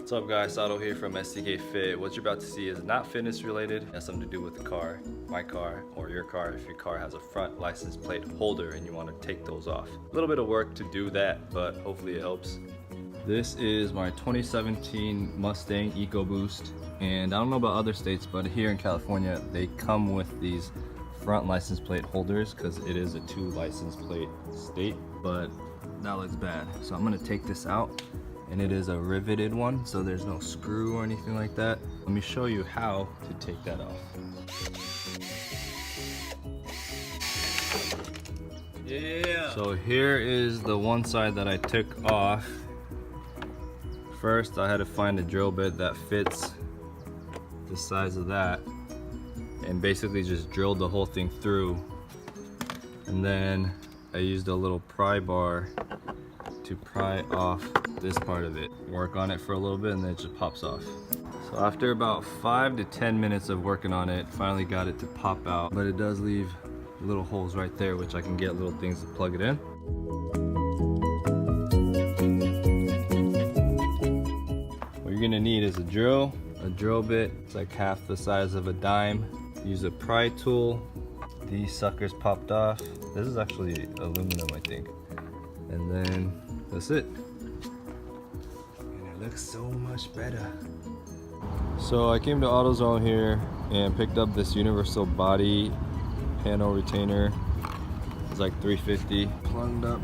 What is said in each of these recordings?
What's up guys, Sadoe here from SDK Fit. What you're about to see is not fitness related. It has something to do with the car, my car, or your car if your car has a front license plate holder and you want to take those off. A little bit of work to do that, but hopefully it helps. This is my 2017 Mustang EcoBoost, and I don't know about other states, but here in California they come with these front license plate holders because it is a 2 license plate state, but that looks bad. So I'm gonna take this out, and it is a riveted one, so there's no screw or anything like that. Let me show you how to take that off. Yeah. So here is the one side that I took off. First I had to find a drill bit that fits the size of that, and basically just drilled the whole thing through, and then I used a little pry bar to pry off this part of it. Work on it for a little bit and then it just pops off. So after about 5 to 10 minutes of working on it, finally got it to pop out, but it does leave little holes right there which I can get little things to plug it in. What you're gonna need is a drill bit. It's like half the size of a dime. Use a pry tool. These suckers popped off. This is actually aluminum, I think. And then that's it. And it looks so much better. So I came to AutoZone here and picked up this universal body panel retainer. It's like $3.50. Plugged up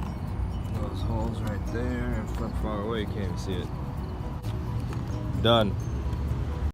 those holes right there, and from far away you can't even see it. Done.